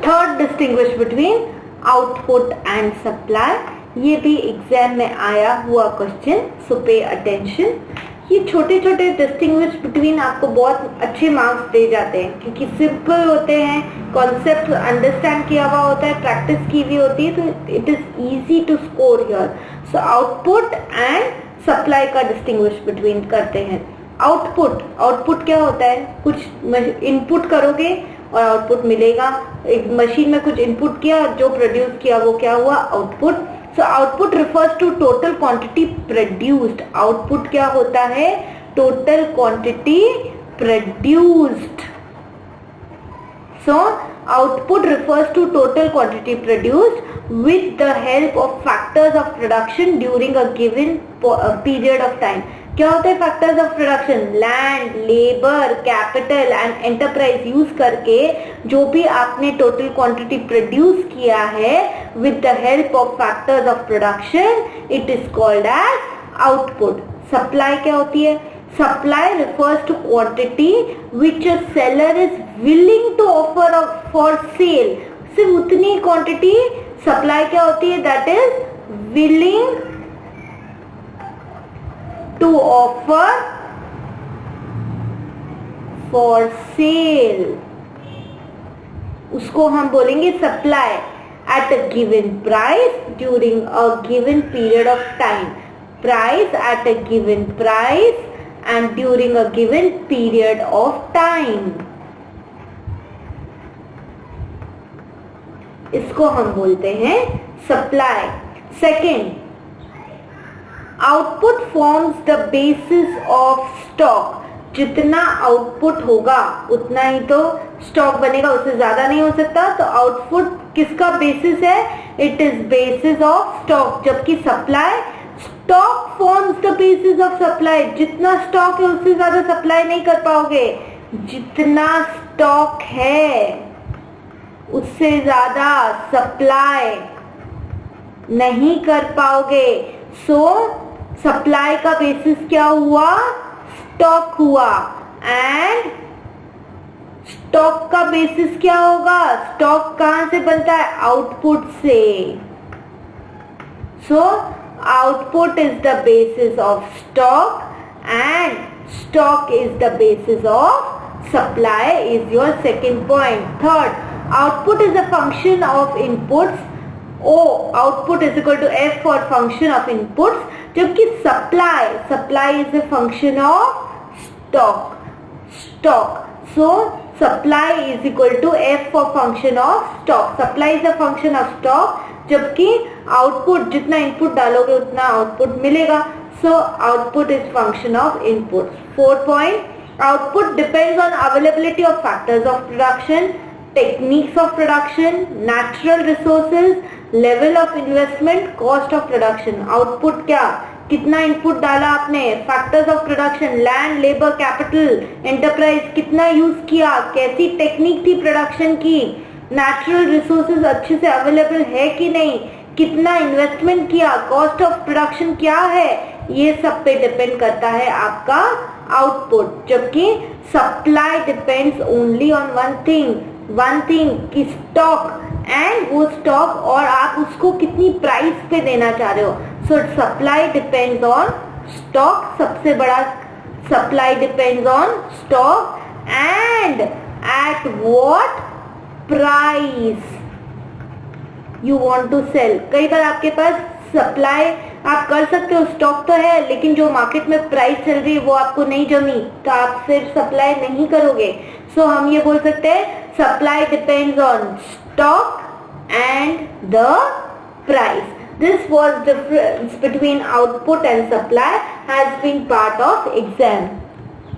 Third, distinguish between output and supply, ये भी exam में आया हुआ क्वेश्चन, सो पे अटेंशन। ये छोटे छोटे डिस्टिंग्विश बिटवीन आपको बहुत अच्छे मार्क्स दे जाते हैं क्योंकि सिंपल होते हैं, कॉन्सेप्ट अंडरस्टैंड किया हुआ होता है, प्रैक्टिस की हुई होती है, तो it is easy to score here. So output and supply का डिस्टिंग्विश बिटवीन करते हैं। आउटपुट क्या होता है? कुछ इनपुट करोगे और आउटपुट मिलेगा। एक मशीन में कुछ इनपुट किया, जो प्रोड्यूस किया वो क्या हुआ? Output. So output refers to total quantity produced. Output क्या होता है? Total quantity produced. So output refers to total quantity produced with the help of factors of production during a given period of time. क्या होता है factors of production? Land, labour, capital and enterprise use करके जो भी आपने total quantity produce किया है with the help of factors of production, it is called as output. Supply क्या होती है? Supply refers to quantity which a seller is willing to offer for sale. सिर्फ उतनी क्वांटिटी सप्लाई क्या होती है? That is willing to offer for sale. उसको हम बोलेंगे supply at a given price during a given period of time. Price at a given price and during a given period of time. इसको हम बोलते हैं supply. Second, output forms the basis of stock. जितना output होगा उतना ही तो stock बनेगा, उससे ज्यादा नहीं हो सकता। तो आउटपुट किसका बेसिस है? It is basis of stock. जबकि supply, stock forms the basis of supply. जितना स्टॉक है उससे ज्यादा सप्लाई नहीं कर पाओगे। जितना स्टॉक है उससे ज्यादा सप्लाई नहीं कर पाओगे। सो सप्लाई का बेसिस क्या हुआ? स्टॉक हुआ। एंड स्टॉक का बेसिस क्या होगा? स्टॉक कहां से बनता है? आउटपुट से। सो output is the basis of stock and stock is the basis of supply is your second point. Third, output is a function of inputs. Output is equal to F for function of inputs. जबकि supply is a function of stock. So supply is equal to F for function of stock. Supply is a function of stock. जबकि output, जितना input डालोगे उतना output मिलेगा। So output is function of input. Fourth point, output depends on availability of factors of production, techniques of production, natural resources, level of investment, cost of production. Output क्या? कितना input डाला आपने, factors of production, land, labour, capital, enterprise कितना use किया, कैसी technique थी production की, natural resources अच्छे से अवेलेबल है कि नहीं, कितना इन्वेस्टमेंट किया, कॉस्ट ऑफ प्रोडक्शन क्या है, ये सब पे डिपेंड करता है आपका आउटपुट। जबकि supply depends only on one thing कि स्टॉक, एंड वो स्टॉक और आप उसको कितनी प्राइस पे देना चाह रहे हो। So supply depends on stock, सबसे बड़ा supply depends on stock and at what price you want to sell. कई बार आपके पास सप्लाई आप कर सकते हो, स्टॉक तो है, लेकिन जो मार्केट में प्राइस चल रही है वो आपको नहीं जमी, तो आप फिर सप्लाई नहीं करोगे। सो हम ये बोल सकते हैं supply depends on stock and the price. This was difference between output and supply has been part of exam.